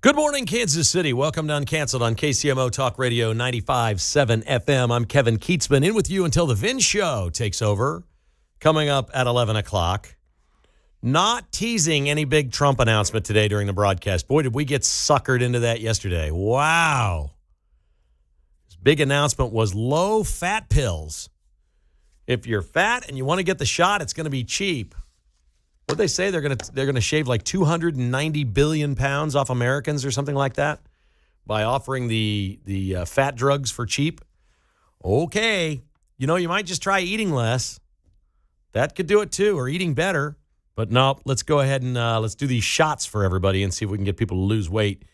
Good morning, Kansas City. Welcome to Uncanceled on KCMO Talk Radio 95.7 FM. I'm Kevin Kietzman, in with you until the Vin Show takes over, coming up at 11 o'clock. Not teasing any big Trump announcement today during the broadcast. Boy, did we get suckered into that yesterday. Wow. His big announcement was low-fat pills. If you're fat and you want to get the shot, it's going to be cheap. What they say, they're going to shave like 290 billion pounds off Americans or something like that by offering the fat drugs for cheap. Okay, you might just try eating less. That could do it too, or eating better. But no, let's go ahead and let's do these shots for everybody and see if we can get people to lose weight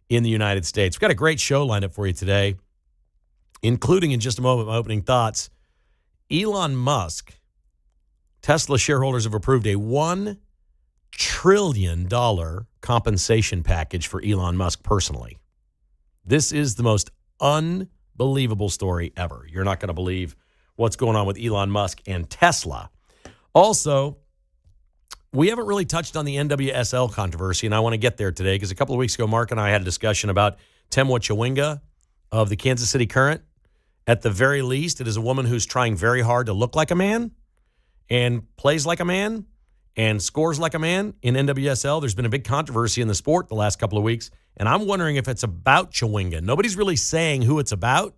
in the United States. We've got a great show lined up for you today, including in just a moment my opening thoughts. Elon Musk. Tesla shareholders have approved a $1 trillion compensation package for Elon Musk personally. This is the most unbelievable story ever. You're not going to believe what's going on with Elon Musk and Tesla. Also, we haven't really touched on the NWSL controversy, and I want to get there today because a couple of weeks ago, Mark and I had a discussion about Temwa Chawinga of the Kansas City Current. At the very least, it is a woman who's trying very hard to look like a man and plays like a man and scores like a man in NWSL. There's been a big controversy in the sport the last couple of weeks, and I'm wondering if it's about Chawinga. Nobody's really saying who it's about,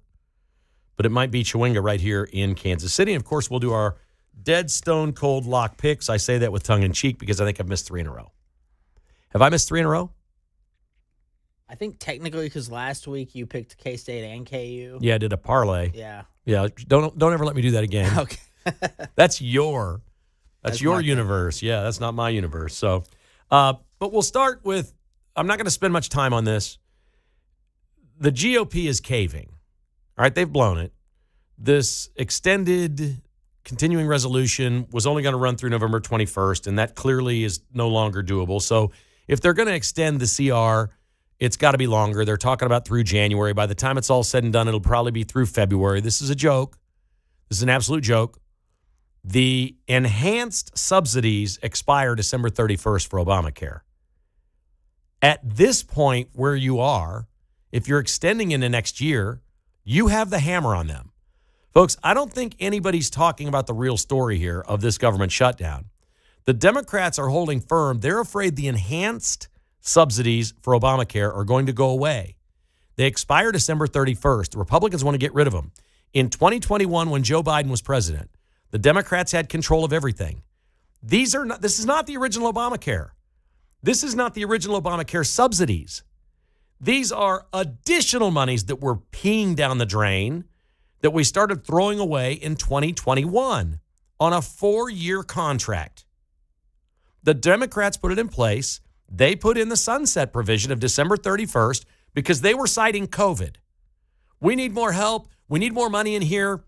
but it might be Chawinga right here in Kansas City. And, of course, we'll do our dead stone cold lock picks. I say that with tongue in cheek because I think I've missed 3 in a row. Have I missed 3 in a row? I think technically because last week you picked K-State and KU. Yeah, I did a parlay. Yeah. Yeah, don't ever let me do that again. Okay. That's your universe. Yeah, that's not my universe. So, but we'll start with, I'm not going to spend much time on this. The GOP is caving. All right, they've blown it. This extended continuing resolution was only going to run through November 21st, and that clearly is no longer doable. So if they're going to extend the CR, it's got to be longer. They're talking about through January. By the time it's all said and done, it'll probably be through February. This is a joke. This is an absolute joke. The enhanced subsidies expire December 31st for Obamacare. At this point where you are, if you're extending into next year, you have the hammer on them. Folks, I don't think anybody's talking about the real story here of this government shutdown. The Democrats are holding firm. They're afraid the enhanced subsidies for Obamacare are going to go away. They expire December 31st. The Republicans want to get rid of them. In 2021, when Joe Biden was president, the Democrats had control of everything. This is not the original Obamacare. This is not the original Obamacare subsidies. These are additional monies that we're peeing down the drain that we started throwing away in 2021 on a 4-year contract. The Democrats put it in place. They put in the sunset provision of December 31st because they were citing COVID. We need more help. We need more money in here.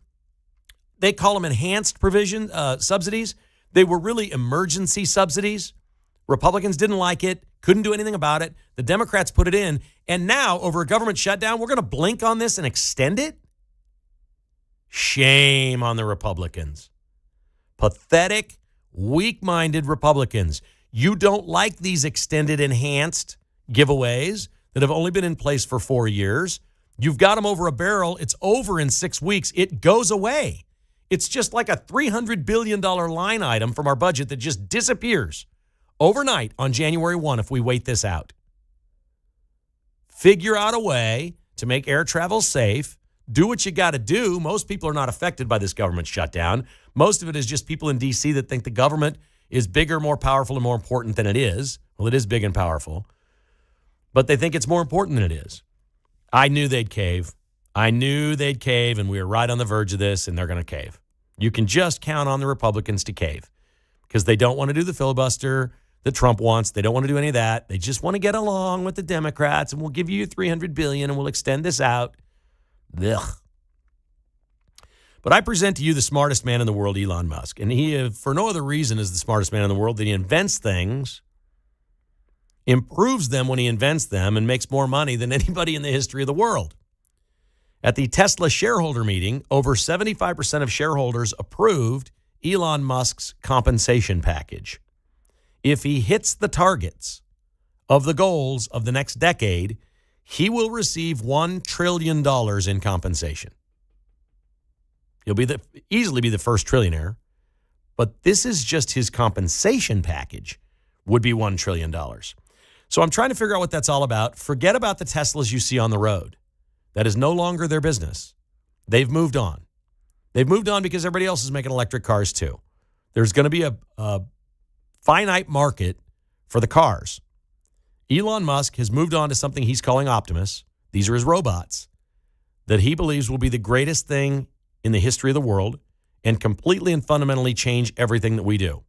They call them enhanced provision subsidies. They were really emergency subsidies. Republicans didn't like it, couldn't do anything about it. The Democrats put it in. And now, over a government shutdown, we're going to blink on this and extend it? Shame on the Republicans. Pathetic, weak-minded Republicans. You don't like these extended, enhanced giveaways that have only been in place for 4 years. You've got them over a barrel. It's over in 6 weeks. It goes away. It's just like a $300 billion line item from our budget that just disappears overnight on January 1 if we wait this out. Figure out a way to make air travel safe. Do what you got to do. Most people are not affected by this government shutdown. Most of it is just people in D.C. that think the government is bigger, more powerful, and more important than it is. Well, it is big and powerful. But they think it's more important than it is. I knew they'd cave. And we were right on the verge of this, and they're going to cave. You can just count on the Republicans to cave because they don't want to do the filibuster that Trump wants. They don't want to do any of that. They just want to get along with the Democrats, and we'll give you $300 billion, and we'll extend this out. Ugh. But I present to you the smartest man in the world, Elon Musk. And he, for no other reason, is the smartest man in the world, that he invents things, improves them when he invents them, and makes more money than anybody in the history of the world. At the Tesla shareholder meeting, over 75% of shareholders approved Elon Musk's compensation package. If he hits the targets of the goals of the next decade, he will receive $1 trillion in compensation. He'll easily be the first trillionaire, but this is just his compensation package would be $1 trillion. So I'm trying to figure out what that's all about. Forget about the Teslas you see on the road. That is no longer their business. They've moved on. They've moved on because everybody else is making electric cars too. There's going to be a finite market for the cars. Elon Musk has moved on to something he's calling Optimus. These are his robots that he believes will be the greatest thing in the history of the world and completely and fundamentally change everything that we do.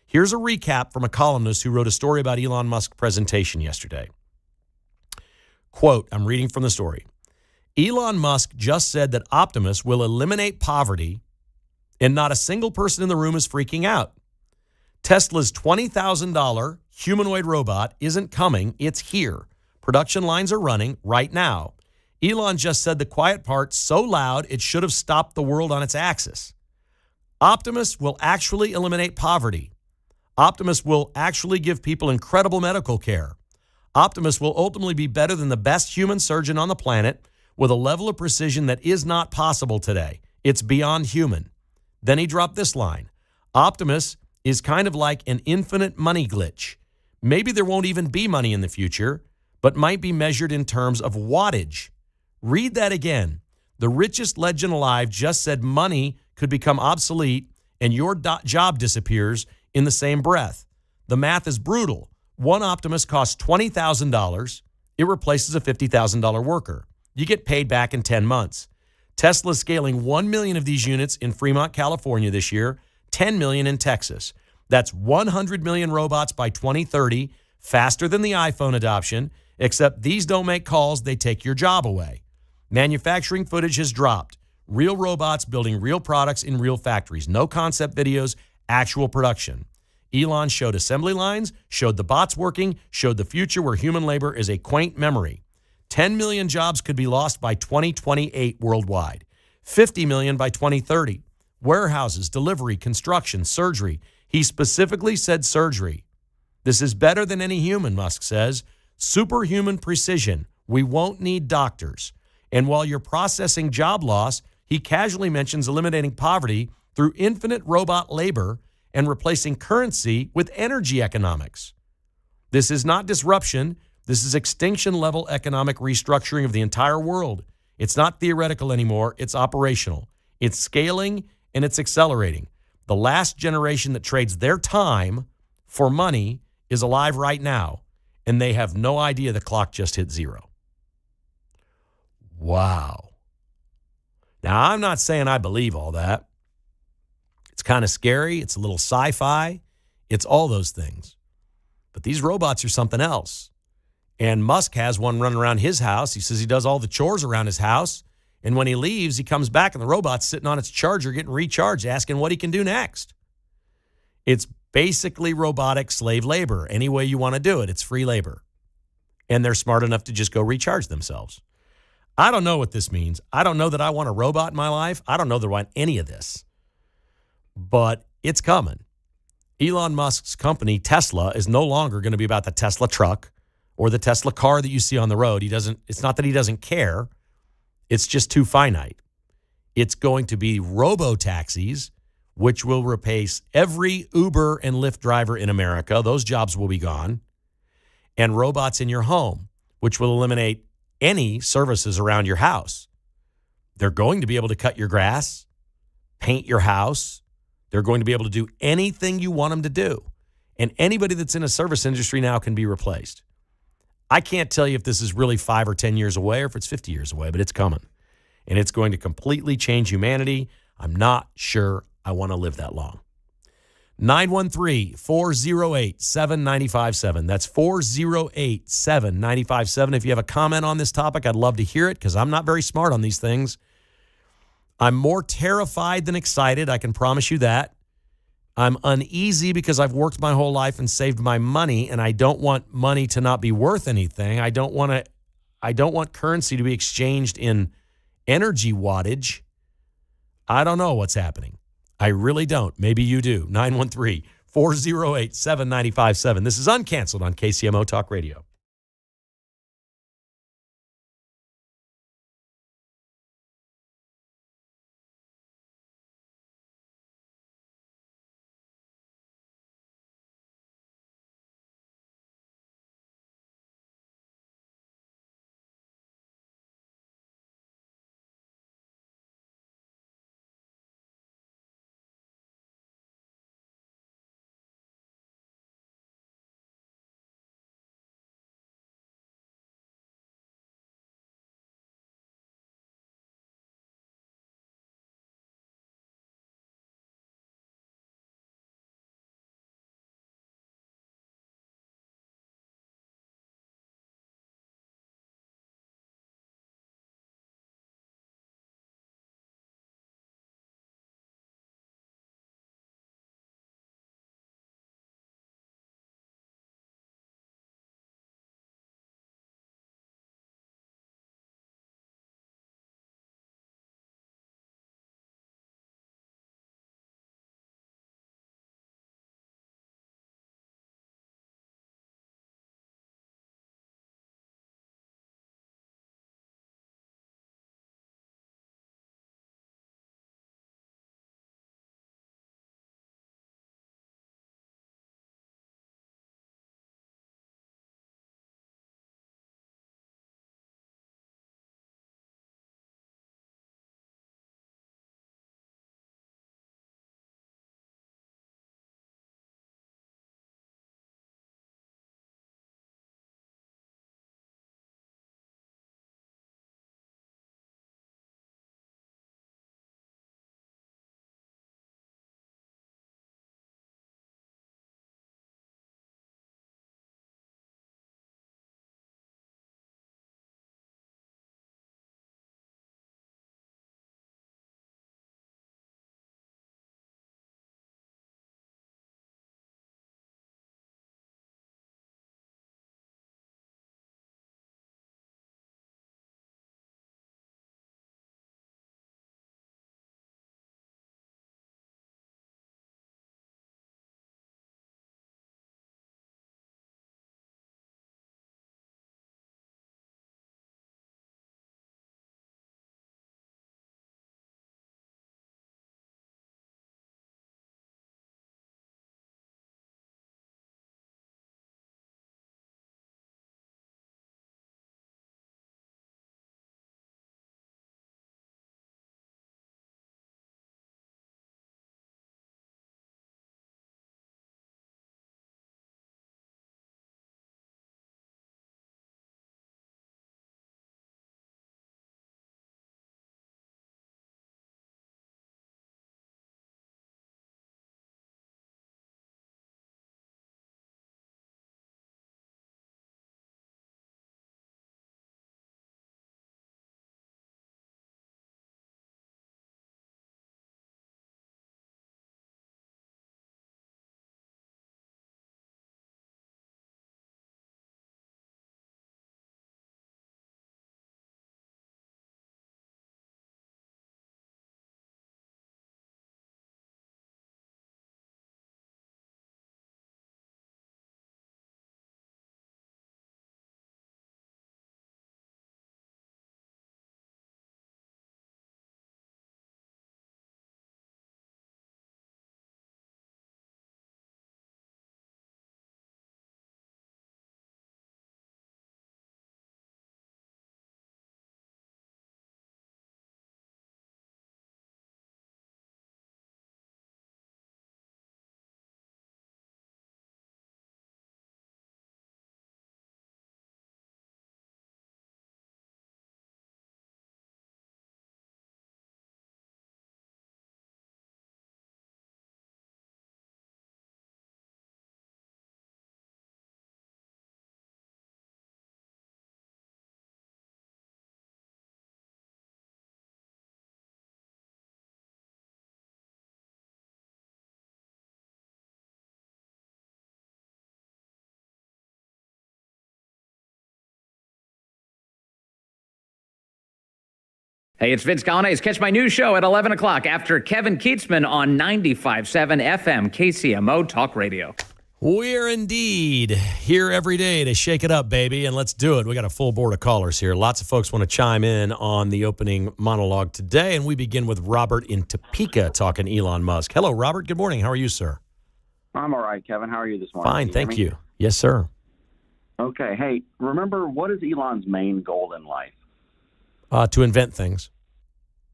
Here's a recap from a columnist who wrote a story about Elon Musk's presentation yesterday. Quote, I'm reading from the story. Elon Musk just said that Optimus will eliminate poverty, and not a single person in the room is freaking out. Tesla's $20,000 humanoid robot isn't coming, it's here. Production lines are running right now. Elon just said the quiet part so loud it should have stopped the world on its axis. Optimus will actually eliminate poverty. Optimus will actually give people incredible medical care. Optimus will ultimately be better than the best human surgeon on the planet with a level of precision that is not possible today. It's beyond human. Then he dropped this line. Optimus is kind of like an infinite money glitch. Maybe there won't even be money in the future, but might be measured in terms of wattage. Read that again. The richest legend alive just said money could become obsolete and your job disappears in the same breath. The math is brutal. One Optimus costs $20,000. It replaces a $50,000 worker. You get paid back in 10 months. Tesla's scaling 1 million of these units in Fremont, California this year, 10 million in Texas. That's 100 million robots by 2030, faster than the iPhone adoption, except these don't make calls, they take your job away. Manufacturing footage has dropped. Real robots building real products in real factories. No concept videos, actual production. Elon showed assembly lines, showed the bots working, showed the future where human labor is a quaint memory. 10 million jobs could be lost by 2028 worldwide. 50 million by 2030. Warehouses, delivery, construction, surgery. He specifically said surgery. This is better than any human, Musk says. Superhuman precision. We won't need doctors. And while you're processing job loss, he casually mentions eliminating poverty through infinite robot labor and replacing currency with energy economics. This is not disruption. This is extinction-level economic restructuring of the entire world. It's not theoretical anymore. It's operational. It's scaling, and it's accelerating. The last generation that trades their time for money is alive right now, and they have no idea the clock just hit zero. Wow. Now, I'm not saying I believe all that. It's kind of scary. It's a little sci-fi. It's all those things. But these robots are something else. And Musk has one running around his house. He says he does all the chores around his house. And when he leaves, he comes back and the robot's sitting on its charger getting recharged, asking what he can do next. It's basically robotic slave labor. Any way you want to do it, it's free labor. And they're smart enough to just go recharge themselves. I don't know what this means. I don't know that I want a robot in my life. I don't know that I want any of this. But it's coming. Elon Musk's company, Tesla, is no longer going to be about the Tesla truck or the Tesla car that you see on the road. It's not that he doesn't care. It's just too finite. It's going to be robo-taxis, which will replace every Uber and Lyft driver in America. Those jobs will be gone. And robots in your home, which will eliminate any services around your house. They're going to be able to cut your grass, paint your house. They're going to be able to do anything you want them to do. And anybody that's in a service industry now can be replaced. I can't tell you if this is really 5 or 10 years away or if it's 50 years away, but it's coming. And it's going to completely change humanity. I'm not sure I want to live that long. 913-408-7957. That's 408-7957. If you have a comment on this topic, I'd love to hear it because I'm not very smart on these things. I'm more terrified than excited. I can promise you that. I'm uneasy because I've worked my whole life and saved my money, and I don't want money to not be worth anything. I don't want currency to be exchanged in energy wattage. I don't know what's happening. I really don't. Maybe you do. 408-7957. This is Uncanceled on KCMO Talk Radio. Hey, it's Vince Gallane's Catch My News Show at 11 o'clock after Kevin Kietzman on 95.7 FM KCMO Talk Radio. We're indeed here every day to shake it up, baby, and let's do it. We got a full board of callers here. Lots of folks want to chime in on the opening monologue today, and we begin with Robert in Topeka talking Elon Musk. Hello, Robert. Good morning. How are you, sir? I'm all right, Kevin. How are you this morning? Fine, thank you. Yes, sir. Okay. Hey, remember, what is Elon's main goal in life? To invent things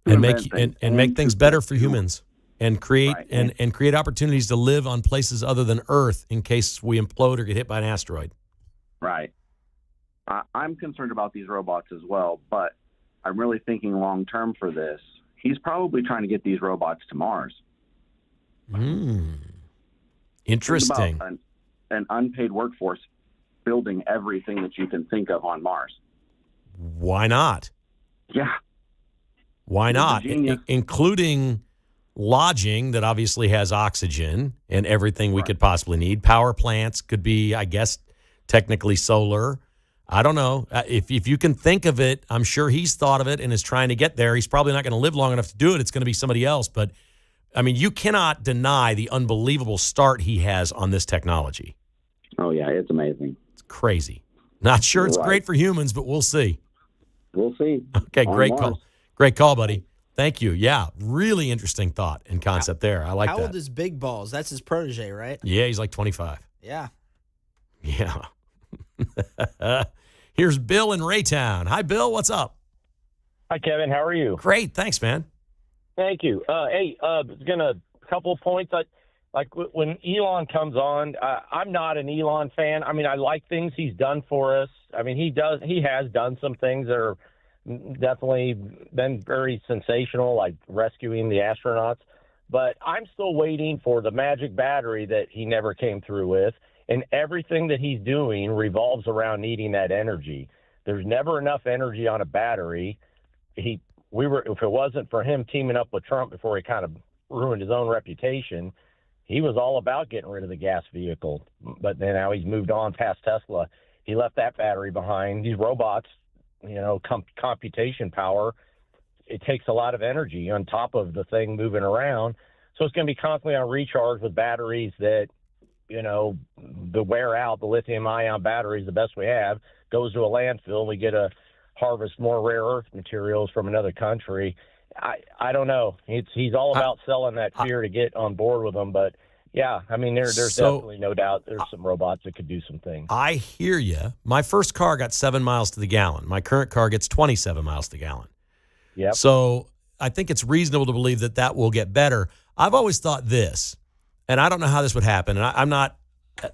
and make things better for humans. And create Right. and create opportunities to live on places other than Earth in case we implode or get hit by an asteroid. Right. I'm concerned about these robots as well, but I'm really thinking long term for this. He's probably trying to get these robots to Mars. Interesting. Think about an unpaid workforce building everything that you can think of on Mars. Why not? Yeah. Why He's a not? genius. Including lodging that obviously has oxygen and everything we Right. could possibly need. Power plants could be, I guess, technically solar. I don't know. If you can think of it, I'm sure he's thought of it and is trying to get there. He's probably not going to live long enough to do it. It's going to be somebody else. But, I mean, you cannot deny the unbelievable start he has on this technology. Oh, yeah. It's amazing. It's crazy. Not sure it's Right. great for humans, but we'll see. We'll see. Okay, On great Mars. call. Great call, buddy. Thank you. Yeah, really interesting thought and concept there. I like How that. old is Big Balls? That's his protege, right? Yeah, he's like 25. Yeah. Yeah. Here's Bill in Raytown. Hi, Bill. What's up? Hi, Kevin. How are you? Great. Thanks, man. Thank you. Hey, a couple of points. When Elon comes on, I'm not an Elon fan. I mean, I like things he's done for us. I mean, he has done some things that are definitely been very sensational, like rescuing the astronauts. But I'm still waiting for the magic battery that he never came through with. And everything that he's doing revolves around needing that energy. There's never enough energy on a battery. If it wasn't for him teaming up with Trump before he kind of ruined his own reputation, he was all about getting rid of the gas vehicle. But then now he's moved on past Tesla. He left that battery behind. These robots, computation power, it takes a lot of energy on top of the thing moving around. So it's going to be constantly on recharge with batteries that, the wear out, the lithium ion batteries, the best we have, goes to a landfill. We get to harvest more rare earth materials from another country. I don't know. He's all about selling that fear to get on board with them. But, yeah, I mean, there's definitely no doubt there's some robots that could do some things. I hear you. My first car got 7 miles to the gallon. My current car gets 27 miles to the gallon. Yep. So I think it's reasonable to believe that will get better. I've always thought this, and I don't know how this would happen, and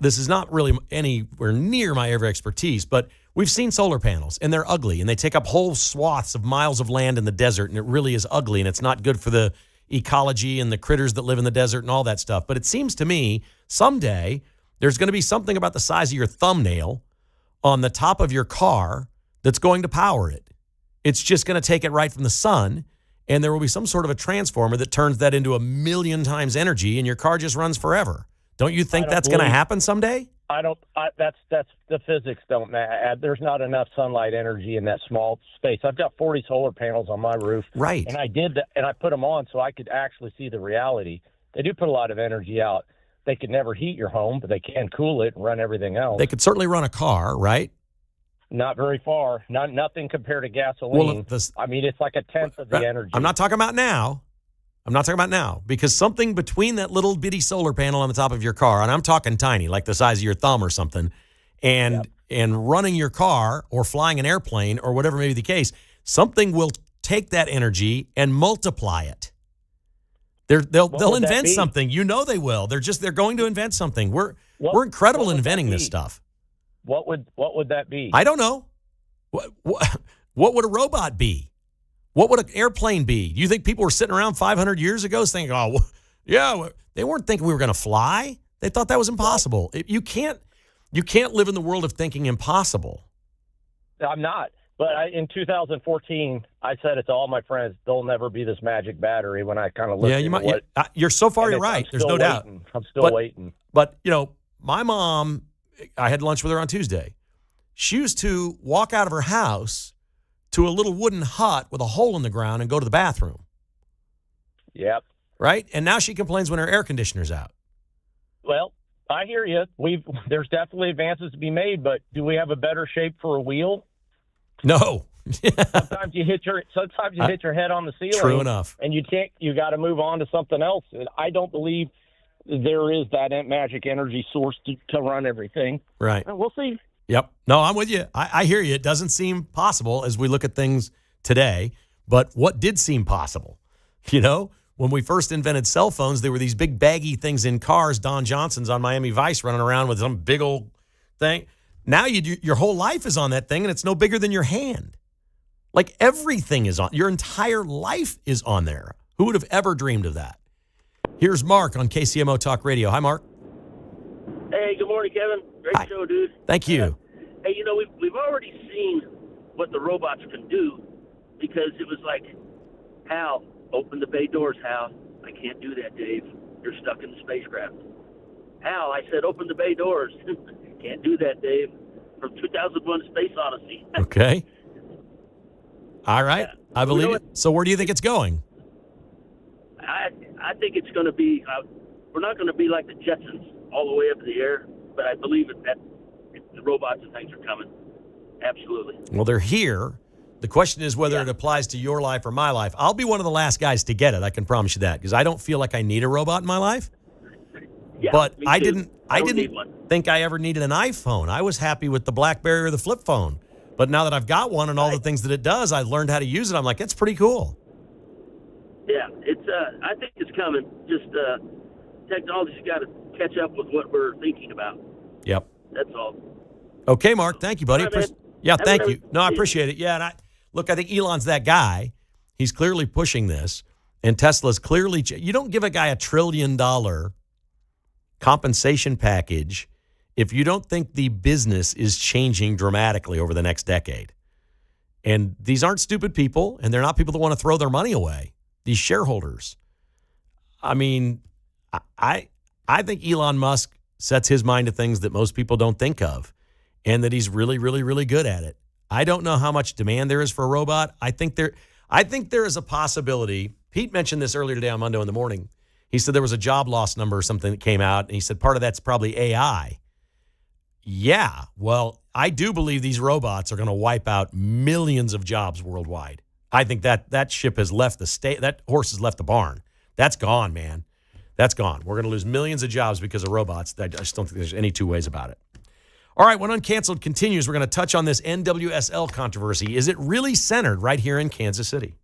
this is not really anywhere near my area of expertise, but we've seen solar panels, and they're ugly, and they take up whole swaths of miles of land in the desert, and it really is ugly, and it's not good for the ecology and the critters that live in the desert and all that stuff. But it seems to me someday there's going to be something about the size of your thumbnail on the top of your car that's going to power it. It's just going to take it right from the sun, and there will be some sort of a transformer that turns that into 1,000,000 times energy, and your car just runs forever. Don't you think that's going to happen someday? That's the physics don't matter. There's not enough sunlight energy in that small space. I've got 40 solar panels on my roof. Right. And I did that, and I put them on so I could actually see the reality. They do put a lot of energy out. They could never heat your home, but they can cool it and run everything else. They could certainly run a car, right? Not very far. Nothing compared to gasoline. I mean, it's like a tenth of the energy. I'm not talking about now. Because something between that little bitty solar panel on the top of your car, and I'm talking tiny, like the size of your thumb or something, and running your car or flying an airplane or whatever may be the case, something will take that energy and multiply it. They'll invent something. You know they will. They're going to invent something. We're incredible inventing this stuff. What would that be? I don't know. What would a robot be? What would an airplane be? Do you think people were sitting around 500 years ago thinking, they weren't thinking we were going to fly? They thought that was impossible. You can't live in the world of thinking impossible. I'm not. But in 2014, I said it to all my friends, there'll never be this magic battery when I kind of looked at you're so far, you're right. There's no doubt. I'm still waiting. But, my mom, I had lunch with her on Tuesday. She used to walk out of her house to a little wooden hut with a hole in the ground and go to the bathroom. Yep. Right? And now she complains when her air conditioner's out. Well, I hear you. There's definitely advances to be made, but do we have a better shape for a wheel? No. Sometimes you hit your head on the ceiling. True enough. And you got to move on to something else. And I don't believe there is that magic energy source to run everything. Right. And we'll see. Yep. No, I'm with you. I hear you. It doesn't seem possible as we look at things today. But what did seem possible? When we first invented cell phones, there were these big baggy things in cars. Don Johnson's on Miami Vice running around with some big old thing. Now your whole life is on that thing, and it's no bigger than your hand. Like everything is on. Your entire life is on there. Who would have ever dreamed of that? Here's Mark on KCMO Talk Radio. Hi, Mark. Hey, good morning, Kevin. Great show, dude. Thank you. Hey, we've already seen what the robots can do because it was like, Hal, open the bay doors, Hal. I can't do that, Dave. You're stuck in the spacecraft. Hal, I said open the bay doors. Can't do that, Dave. From 2001 Space Odyssey. Okay. All right. Yeah. I believe it. So where do you think it's going? I think it's going to be, we're not going to be like the Jetsons all the way up in the air, but I believe that the robots and things are coming. Absolutely. Well, they're here. The question is whether it applies to your life or my life. I'll be one of the last guys to get it. I can promise you that because I don't feel like I need a robot in my life. Yeah, but I too. didn't need one. think I ever needed an iPhone. I was happy with the BlackBerry or the flip phone. But now that I've got one and all the things that it does, I've learned how to use it. I'm like, it's pretty cool. Yeah, it's. I think it's coming. Just technology's got to catch up with what we're thinking about. Yep. That's all. Okay, Mark. Thank you, buddy. All right, man. Yeah, Have a thank good you. No, I appreciate it. Yeah, and I think Elon's that guy. He's clearly pushing this, and Tesla's clearly. You don't give a guy $1 trillion compensation package if you don't think the business is changing dramatically over the next decade. And these aren't stupid people, and they're not people that want to throw their money away. These shareholders. I mean, I think Elon Musk sets his mind to things that most people don't think of, and that he's really, really, really good at it. I don't know how much demand there is for a robot. I think there is a possibility. Pete mentioned this earlier today on Monday in the morning. He said there was a job loss number or something that came out, and he said part of that's probably AI. Yeah, well, I do believe these robots are going to wipe out millions of jobs worldwide. I think that ship has left the state. That horse has left the barn. That's gone, man. That's gone. We're going to lose millions of jobs because of robots. I just don't think there's any two ways about it. All right, when Uncanceled continues, we're going to touch on this NWSL controversy. Is it really centered right here in Kansas City?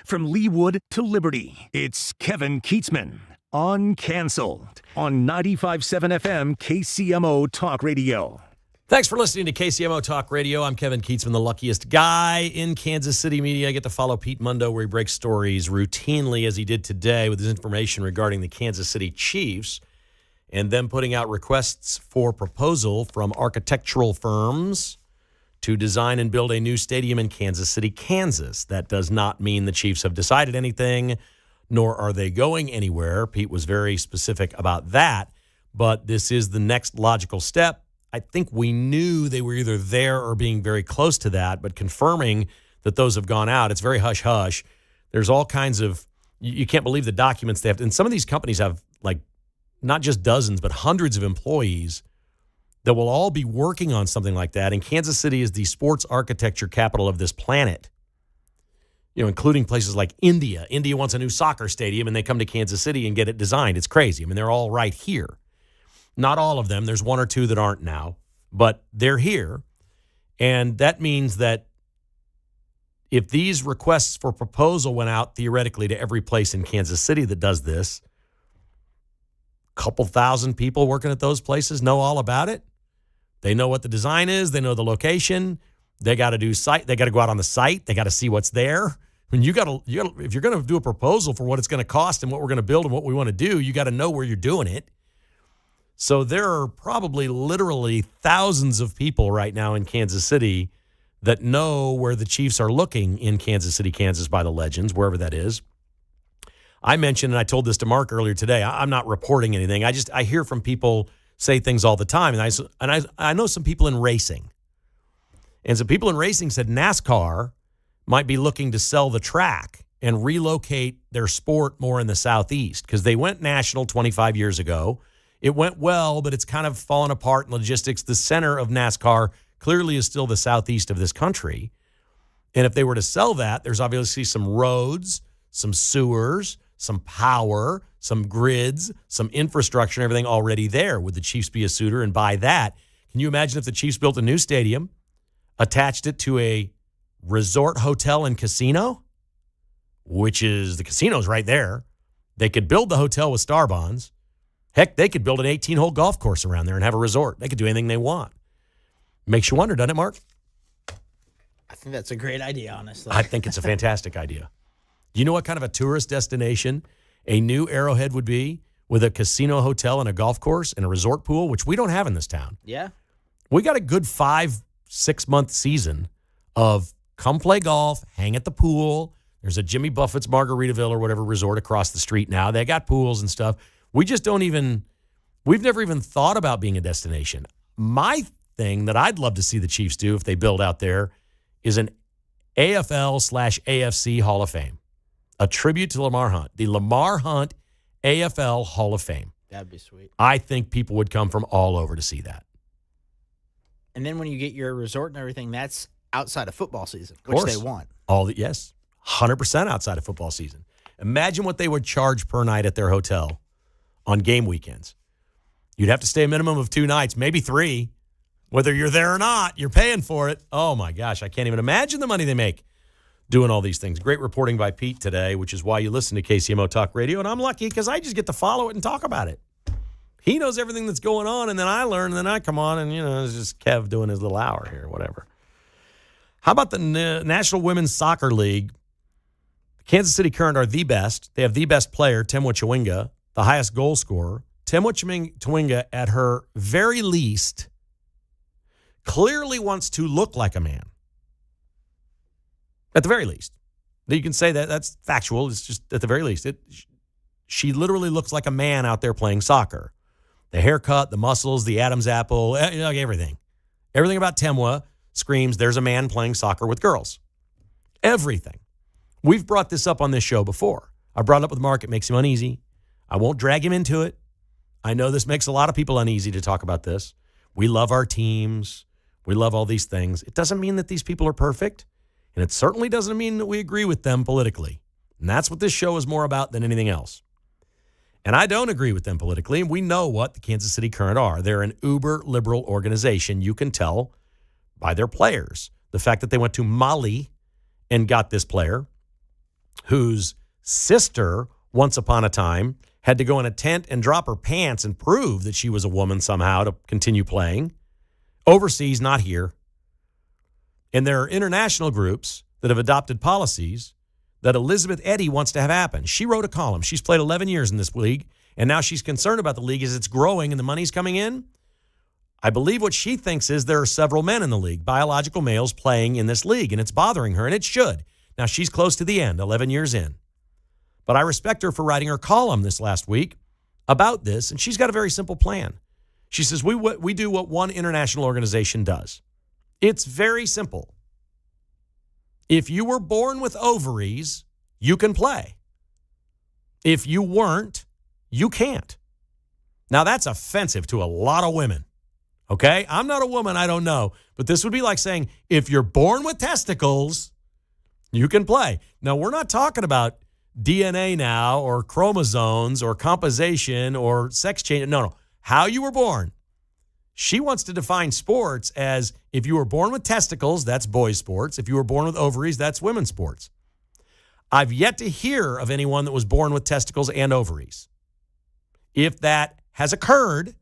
From Leewood to Liberty, it's Kevin Kietzman, Uncanceled, on 95.7 FM KCMO Talk Radio. Thanks for listening to KCMO Talk Radio. I'm Kevin Kietzman, the luckiest guy in Kansas City media. I get to follow Pete Mundo where he breaks stories routinely, as he did today, with his information regarding the Kansas City Chiefs and them putting out requests for proposal from architectural firms to design and build a new stadium in Kansas City, Kansas. That does not mean the Chiefs have decided anything, nor are they going anywhere. Pete was very specific about that, but this is the next logical step. I think we knew they were either there or being very close to that, but confirming that those have gone out, it's very hush-hush. There's all kinds of, you can't believe the documents they have. And some of these companies have, like, not just dozens, but hundreds of employees that will all be working on something like that. And Kansas City is the sports architecture capital of this planet, including places like India. India wants a new soccer stadium, and they come to Kansas City and get it designed. It's crazy. I mean, they're all right here. Not all of them. There's one or two that aren't now, but they're here. And that means that if these requests for proposal went out theoretically to every place in Kansas City that does this, couple thousand people working at those places know all about it. They know what the design is. They know the location. They got to do site. They got to go out on the site. They got to see what's there. I mean, you got to, if you're going to do a proposal for what it's going to cost and what we're going to build and what we want to do, you got to know where you're doing it. So there are probably literally thousands of people right now in Kansas City that know where the Chiefs are looking in Kansas City, Kansas, by the Legends, wherever that is. I mentioned, and I told this to Mark earlier today, I'm not reporting anything. I hear from people say things all the time. And I know some people in racing. And some people in racing said NASCAR might be looking to sell the track and relocate their sport more in the Southeast because they went national 25 years ago. It went well, but it's kind of fallen apart in logistics. The center of NASCAR clearly is still the Southeast of this country. And if they were to sell that, there's obviously some roads, some sewers, some power, some grids, some infrastructure and everything already there. Would the Chiefs be a suitor and buy that? Can you imagine if the Chiefs built a new stadium, attached it to a resort hotel and casino, which is the casino's right there. They could build the hotel with star bonds. Heck, they could build an 18-hole golf course around there and have a resort. They could do anything they want. Makes you wonder, doesn't it, Mark? I think that's a great idea, honestly. I think it's a fantastic idea. Do you know what kind of a tourist destination a new Arrowhead would be with a casino hotel and a golf course and a resort pool, which we don't have in this town? Yeah. We got a good 5-6 month season of come play golf, hang at the pool. There's a Jimmy Buffett's Margaritaville or whatever resort across the street now. They got pools and stuff. We just we've never even thought about being a destination. My thing that I'd love to see the Chiefs do if they build out there is an AFL/AFC Hall of Fame. A tribute to Lamar Hunt, the Lamar Hunt AFL Hall of Fame. That'd be sweet. I think people would come from all over to see that. And then when you get your resort and everything, that's outside of football season, which they want. Yes, 100% outside of football season. Imagine what they would charge per night at their hotel on game weekends. You'd have to stay a minimum of 2 nights, maybe 3. Whether you're there or not, you're paying for it. Oh, my gosh, I can't even imagine the money they make doing all these things. Great reporting by Pete today, which is why you listen to KCMO Talk Radio. And I'm lucky because I just get to follow it and talk about it. He knows everything that's going on, and then I learn, and then I come on, and, it's just Kev doing his little hour here, whatever. How about the National Women's Soccer League? Kansas City Current are the best. They have the best player, Temwa Chawinga, the highest goal scorer. Temwa Chawinga, at her very least, clearly wants to look like a man. At the very least. You can say that. That's factual. It's just at the very least. She literally looks like a man out there playing soccer. The haircut, the muscles, the Adam's apple, everything. Everything about Temwa screams there's a man playing soccer with girls. Everything. We've brought this up on this show before. I brought it up with Mark. It makes him uneasy. I won't drag him into it. I know this makes a lot of people uneasy to talk about this. We love our teams. We love all these things. It doesn't mean that these people are perfect. And it certainly doesn't mean that we agree with them politically. And that's what this show is more about than anything else. And I don't agree with them politically. And we know what the Kansas City Current are. They're an uber liberal organization. You can tell by their players. The fact that they went to Mali and got this player. whose sister, once upon a time, had to go in a tent and drop her pants and prove that she was a woman somehow to continue playing. Overseas, not here. And there are international groups that have adopted policies that Elizabeth Eddy wants to have happen. She wrote a column. She's played 11 years in this league, and now she's concerned about the league as it's growing and the money's coming in. I believe what she thinks is there are several men in the league, biological males playing in this league, and it's bothering her, and it should. Now, she's close to the end, 11 years in. But I respect her for writing her column this last week about this, and she's got a very simple plan. She says, we do what one international organization does. It's very simple. If you were born with ovaries, you can play. If you weren't, you can't. Now, that's offensive to a lot of women, okay? I'm not a woman, I don't know. But this would be like saying, if you're born with testicles, you can play. Now, we're not talking about DNA now or chromosomes or composition or sex change. No. How you were born. She wants to define sports as if you were born with testicles, that's boys' sports. If you were born with ovaries, that's women's sports. I've yet to hear of anyone that was born with testicles and ovaries. If that has occurred,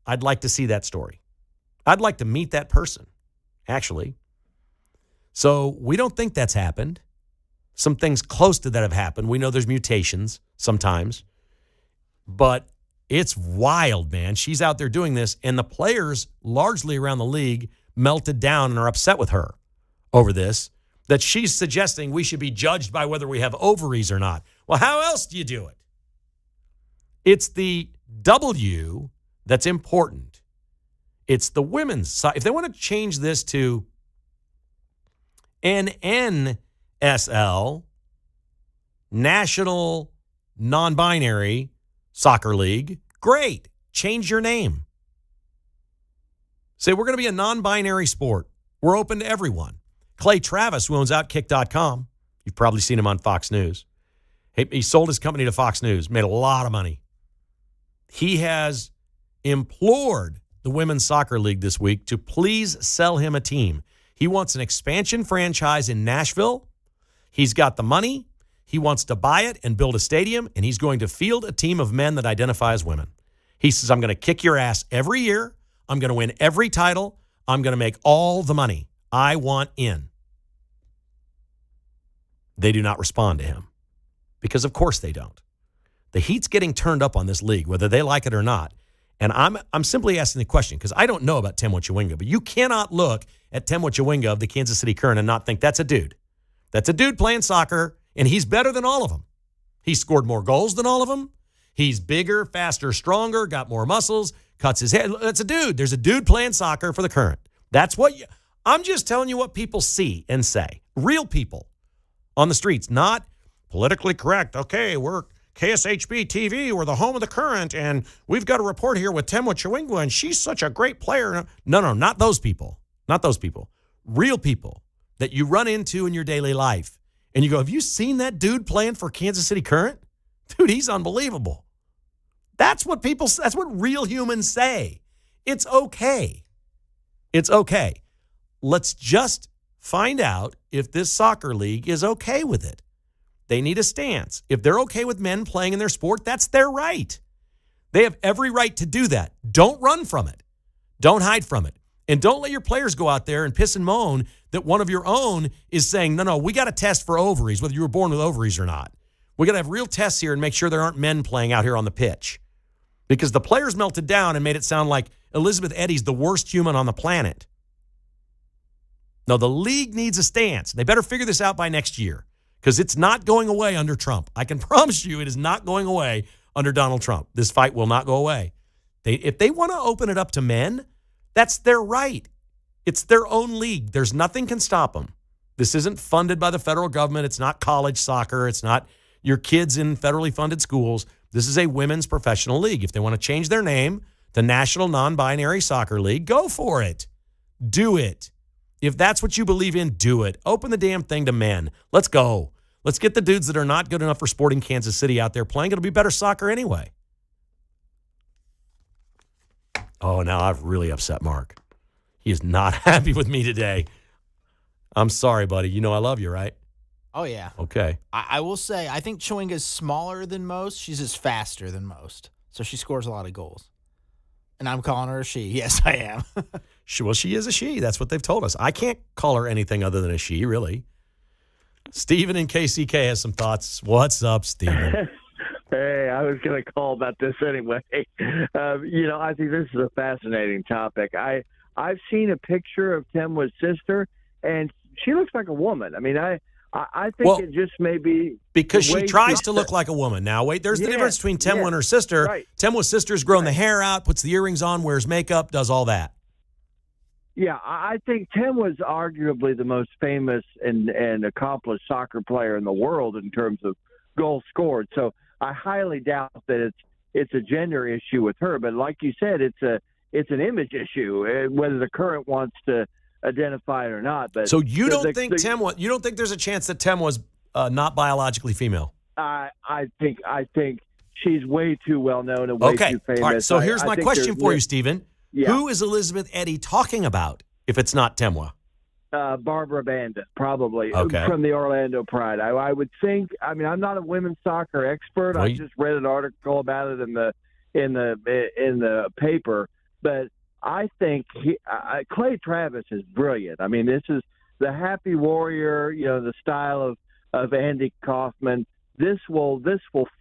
I'd like to see that story. I'd like to meet that person, actually. So we don't think that's happened. Some things close to that have happened. We know there's mutations sometimes. But it's wild, man. She's out there doing this, and the players largely around the league melted down and are upset with her over this, that she's suggesting we should be judged by whether we have ovaries or not. Well, how else do you do it? It's the W that's important. It's the women's side. If they want to change this to NNSL, National Non-Binary Soccer League, great. Change your name. Say, we're going to be a non-binary sport. We're open to everyone. Clay Travis, who owns Outkick.com, you've probably seen him on Fox News. He sold his company to Fox News, made a lot of money. He has implored the Women's Soccer League this week to please sell him a team. He wants an expansion franchise in Nashville. He's got the money. He wants to buy it and build a stadium, and he's going to field a team of men that identify as women. He says, I'm going to kick your ass every year. I'm going to win every title. I'm going to make all the money. I want in. They do not respond to him because, of course, they don't. The heat's getting turned up on this league, whether they like it or not. And I'm simply asking the question because I don't know about Tim Wachawinga, but you cannot look at Tim Wachawinga of the Kansas City Current and not think that's a dude. That's a dude playing soccer, and he's better than all of them. He scored more goals than all of them. He's bigger, faster, stronger, got more muscles, cuts his hair. That's a dude. There's a dude playing soccer for the Current. That's what I'm just telling you what people see and say. Real people on the streets, not politically correct. Okay, we're KSHB TV, we're the home of the Current, and we've got a report here with Tim Wachawinga, and she's such a great player. No, not those people. Not those people. Real people that you run into in your daily life. And you go, have you seen that dude playing for Kansas City Current? Dude, he's unbelievable. That's what real humans say. It's okay. It's okay. Let's just find out if this soccer league is okay with it. They need a stance. If they're okay with men playing in their sport, that's their right. They have every right to do that. Don't run from it. Don't hide from it. And don't let your players go out there and piss and moan that one of your own is saying, no, we got to test for ovaries, whether you were born with ovaries or not. We got to have real tests here and make sure there aren't men playing out here on the pitch. Because the players melted down and made it sound like Elizabeth Eddy's the worst human on the planet. No, the league needs a stance. They better figure this out by next year because it's not going away under Trump. I can promise you it is not going away under Donald Trump. This fight will not go away. If they want to open it up to men, that's their right. It's their own league. There's nothing can stop them. This isn't funded by the federal government. It's not college soccer. It's not your kids in federally funded schools. This is a women's professional league. If they want to change their name to National Non-Binary Soccer League, go for it. Do it. If that's what you believe in, do it. Open the damn thing to men. Let's go. Let's get the dudes that are not good enough for Sporting Kansas City out there playing. It'll be better soccer anyway. Oh, now I've really upset Mark. He is not happy with me today. I'm sorry, buddy. You know I love you, right? Oh, yeah. Okay. I will say, I think Chewinga's smaller than most. She's just faster than most. So she scores a lot of goals. And I'm calling her a she. Yes, I am. She is a she. That's what they've told us. I can't call her anything other than a she, really. Steven in KCK has some thoughts. What's up, Steven? Hey, I was going to call about this anyway. I think this is a fascinating topic. I've seen a picture of Temwa's sister, and she looks like a woman. I mean, I think it just may be because she tries to look like a woman. Now, wait, there's the difference between Temwa and her sister. Right. Temwa's sister's grown the hair out, puts the earrings on, wears makeup, does all that. Yeah, I think Tim was arguably the most famous and accomplished soccer player in the world in terms of goals scored. So I highly doubt that it's a gender issue with her. But like you said, it's an image issue, whether the current wants to identify it or not. But so you don't think there's a chance that Tem was not biologically female? I think she's way too well known and way too famous. All right. So here's my question for you, Stephen. Yeah. Who is Elizabeth Eddy talking about if it's not Temwa? Barbara Banda, probably, okay. From the Orlando Pride. I would think. I mean, I'm not a women's soccer expert. I just read an article about it in the paper. But I think Clay Travis is brilliant. I mean, this is the Happy Warrior. The style of Andy Kaufman. This will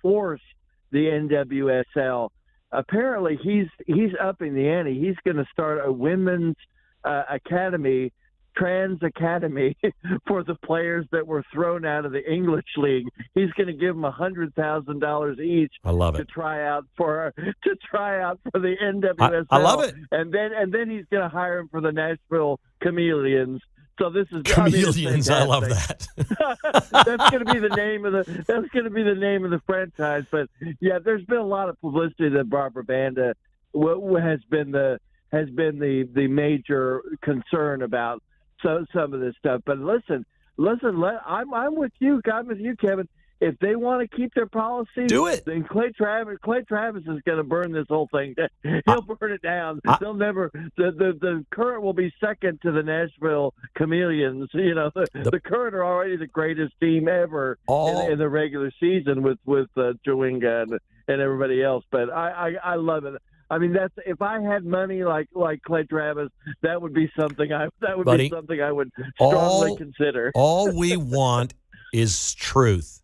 force the NWSL. Apparently, he's upping the ante. He's going to start a women's academy, trans academy, for the players that were thrown out of the English league. He's going to give them $100,000 each. I love it. To try out for the NWSL. I love it. And then he's going to hire him for the Nashville Chameleons. So this is Chameleons. I love that. That's going to be the name of the franchise. But yeah, there's been a lot of publicity that Barbara Banda has been the major concern about some of this stuff. But listen, I'm with you. I'm with you, Kevin. If they want to keep their policy, do it. Then Clay Travis is going to burn this whole thing. He'll burn it down. They'll never. The Current will be second to the Nashville Chameleons. The Current are already the greatest team ever in the regular season with Chewinga and everybody else. But I love it. I mean, if I had money like Clay Travis, that would be something I would strongly consider. All we want is truth.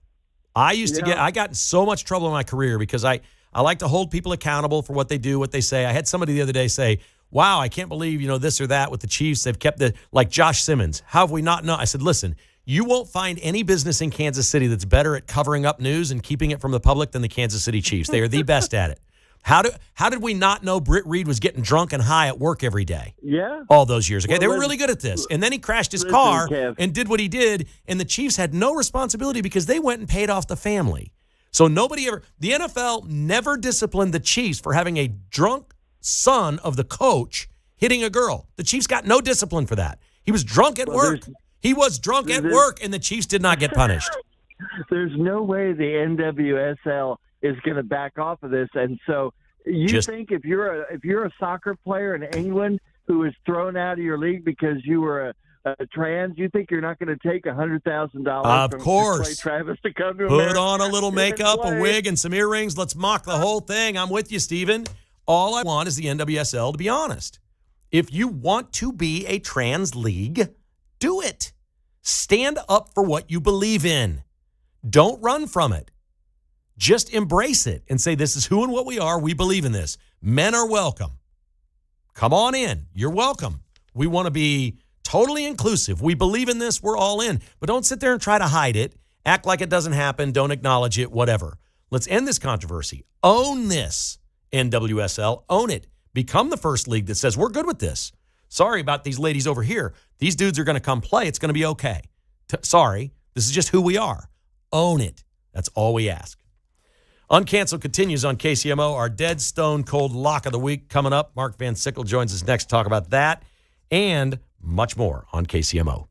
I got in so much trouble in my career because I like to hold people accountable for what they do, what they say. I had somebody the other day say, wow, I can't believe, this or that with the Chiefs. They've kept like Josh Simmons. How have we not known? I said, listen, you won't find any business in Kansas City that's better at covering up news and keeping it from the public than the Kansas City Chiefs. They are the best at it. How did we not know Britt Reed was getting drunk and high at work every day? Yeah. All those years. Okay, they were really good at this. And then he crashed his car Kev. and did what he did, and the Chiefs had no responsibility because they went and paid off the family. So the NFL never disciplined the Chiefs for having a drunk son of the coach hitting a girl. The Chiefs got no discipline for that. He was drunk at work. He was drunk at work, and the Chiefs did not get punished. There's no way the NWSL is going to back off of this, and so you think if you're a soccer player in England who is thrown out of your league because you were a trans, you think you're not going to take $100,000 of from course Clay Travis to come to put America? On a little makeup, a wig, and some earrings. Let's mock the whole thing. I'm with you, Steven. All I want is the NWSL to be honest. If you want to be a trans league, do it. Stand up for what you believe in. Don't run from it. Just embrace it and say, this is who and what we are. We believe in this. Men are welcome. Come on in. You're welcome. We want to be totally inclusive. We believe in this. We're all in. But don't sit there and try to hide it. Act like it doesn't happen. Don't acknowledge it, whatever. Let's end this controversy. Own this, NWSL. Own it. Become the first league that says, we're good with this. Sorry about these ladies over here. These dudes are going to come play. It's going to be okay. Sorry. This is just who we are. Own it. That's all we ask. Uncanceled continues on KCMO. Our dead stone cold lock of the week coming up. Mark Van Sickle joins us next to talk about that and much more on KCMO.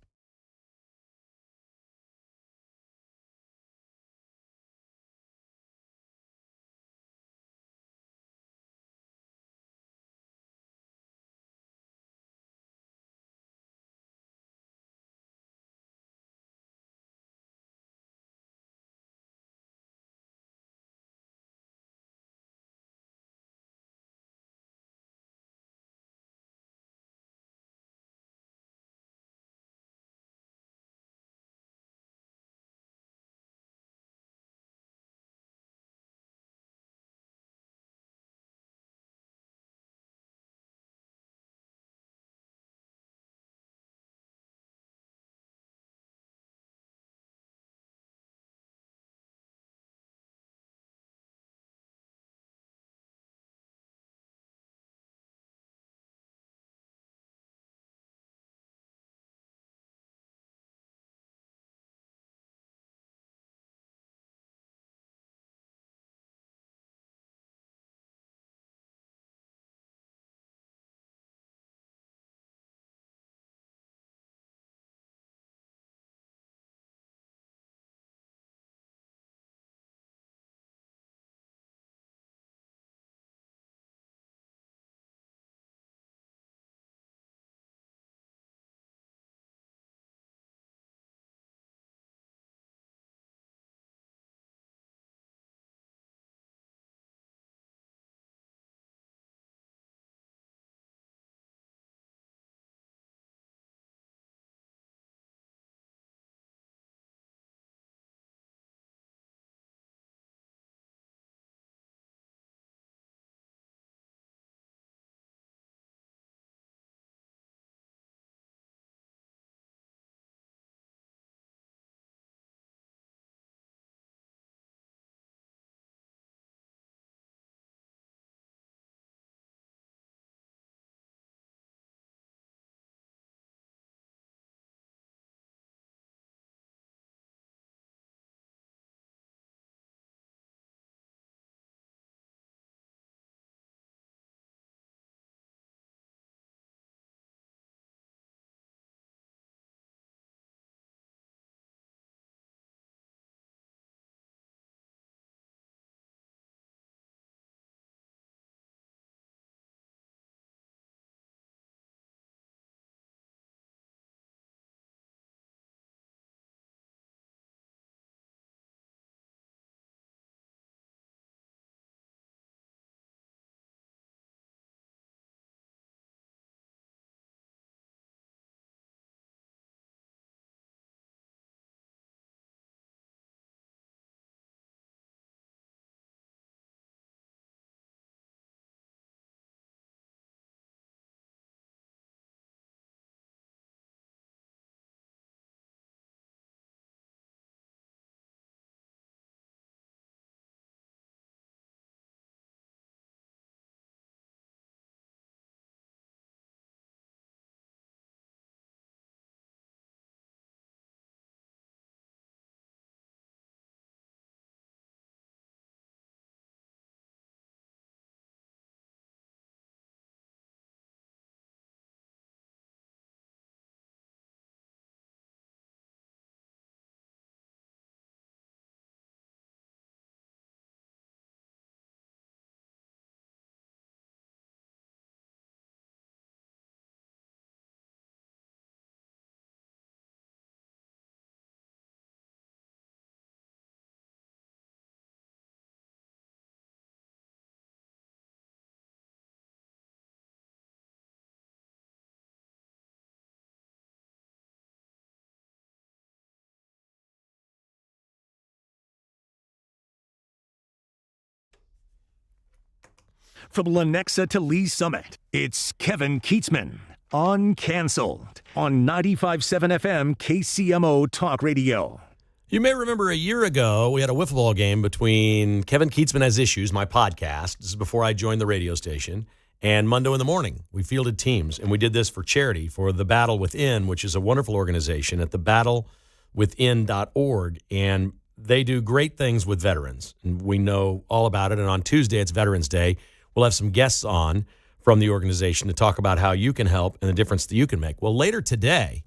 from Lenexa to Lee Summit. It's Kevin Kietzman, Uncanceled, on 95.7 FM KCMO Talk Radio. You may remember a year ago, we had a wiffle ball game between Kevin Kietzman Has Issues, my podcast. This is before I joined the radio station. And Monday in the morning, we fielded teams. And we did this for charity for The Battle Within, which is a wonderful organization at thebattlewithin.org. And they do great things with veterans. And we know all about it. And on Tuesday, it's Veterans Day. We'll have some guests on from the organization to talk about how you can help and the difference that you can make. Well, later today,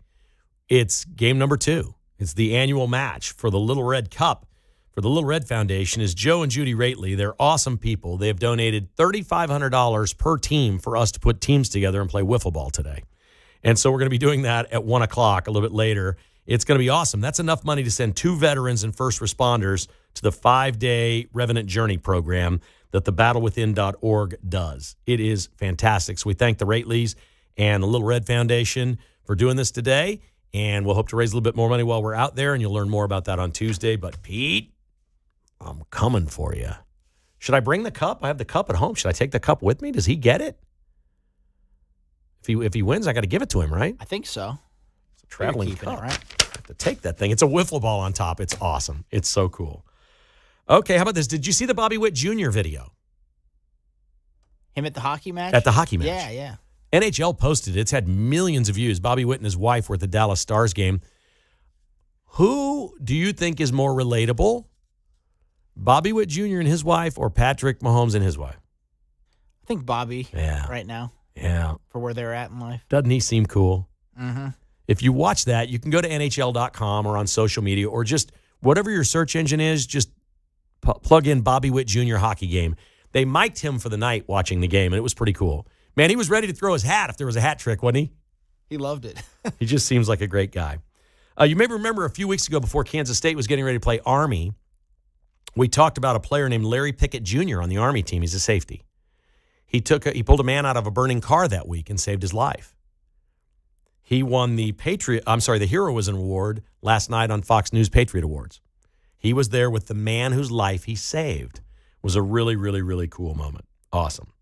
it's game number 2. It's the annual match for the Little Red Cup for the Little Red Foundation. Is Joe and Judy Rately. They're awesome people. They have donated $3,500 per team for us to put teams together and play wiffle ball today. And so we're going to be doing that at 1 o'clock a little bit later. It's going to be awesome. That's enough money to send 2 veterans and first responders to the 5-day Revenant Journey program that thebattlewithin.org does. It is fantastic. So we thank the Rateleys and the Little Red Foundation for doing this today. And we'll hope to raise a little bit more money while we're out there, and you'll learn more about that on Tuesday. But, Pete, I'm coming for you. Should I bring the cup? I have the cup at home. Should I take the cup with me? Does he get it? If he wins, I got to give it to him, right? I think so. It's a traveling cup. It, right? I have to take that thing. It's a wiffle ball on top. It's awesome. It's so cool. Okay, how about this? Did you see the Bobby Witt Jr. video? Him at the hockey match? At the hockey match. Yeah. NHL posted it. It's had millions of views. Bobby Witt and his wife were at the Dallas Stars game. Who do you think is more relatable? Bobby Witt Jr. and his wife, or Patrick Mahomes and his wife? I think Bobby right now. Yeah. For where they're at in life. Doesn't he seem cool? Mm-hmm. If you watch that, you can go to NHL.com or on social media, or just whatever your search engine is, just plug in Bobby Witt Jr. hockey game. They mic'd him for the night watching the game, and it was pretty cool. Man, he was ready to throw his hat if there was a hat trick, wasn't he? He loved it. He just seems like a great guy. You may remember a few weeks ago, before Kansas State was getting ready to play Army, we talked about a player named Larry Pickett Jr. on the Army team. He's a safety. He pulled a man out of a burning car that week and saved his life. He won the Heroism Award last night on Fox News Patriot Awards. He was there with the man whose life he saved. It was a really, really, really cool moment. Awesome.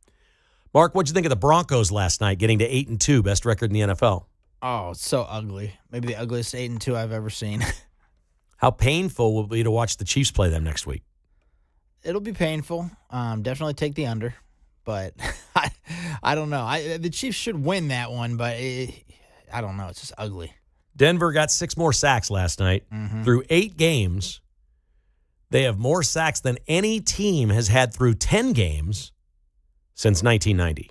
Mark, what'd you think of the Broncos last night, getting to 8-2, best record in the NFL? Oh, it's so ugly. Maybe the ugliest 8-2 I've ever seen. How painful will it be to watch the Chiefs play them next week? It'll be painful. Definitely take the under, but I don't know. The Chiefs should win that one, but I don't know. It's just ugly. Denver got 6 more sacks last night. Mm-hmm. Through 8 games, they have more sacks than any team has had through 10 games since 1990.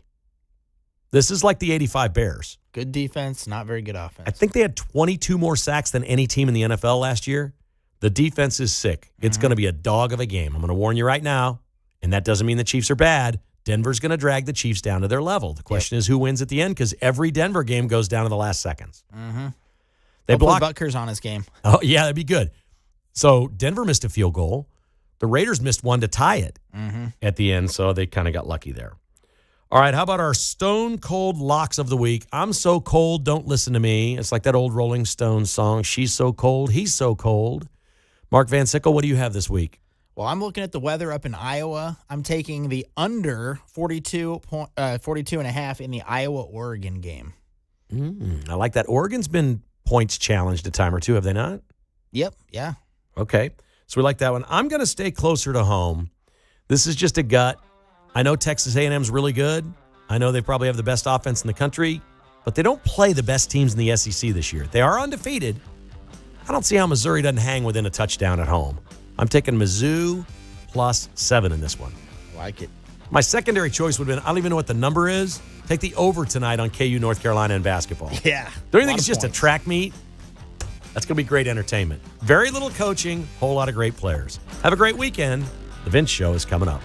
This is like the 85 Bears. Good defense, not very good offense. I think they had 22 more sacks than any team in the NFL last year. The defense is sick. It's going to be a dog of a game. I'm going to warn you right now, and that doesn't mean the Chiefs are bad. Denver's going to drag the Chiefs down to their level. The question is who wins at the end, because every Denver game goes down to the last seconds. Mm-hmm. They blocked Butker's on his game. Oh, yeah, that'd be good. So Denver missed a field goal. The Raiders missed one to tie it at the end, so they kind of got lucky there. All right, how about our stone cold locks of the week? I'm so cold, don't listen to me. It's like that old Rolling Stones song, She's So Cold, He's So Cold. Mark Van Sickle, what do you have this week? Well, I'm looking at the weather up in Iowa. I'm taking the under 42 and a half in the Iowa-Oregon game. I like that. Oregon's been points challenged a time or two, have they not? Yep, yeah. Okay, so we like that one. I'm going to stay closer to home. This is just a gut. I know Texas A&M's really good. I know they probably have the best offense in the country, but they don't play the best teams in the SEC this year. They are undefeated. I don't see how Missouri doesn't hang within a touchdown at home. I'm taking Mizzou +7 in this one. I like it. My secondary choice would have been, I don't even know what the number is. Take the over tonight on KU North Carolina in basketball. Yeah. Don't you think it's just a track meet? That's going to be great entertainment. Very little coaching, whole lot of great players. Have a great weekend. The Vince Show is coming up.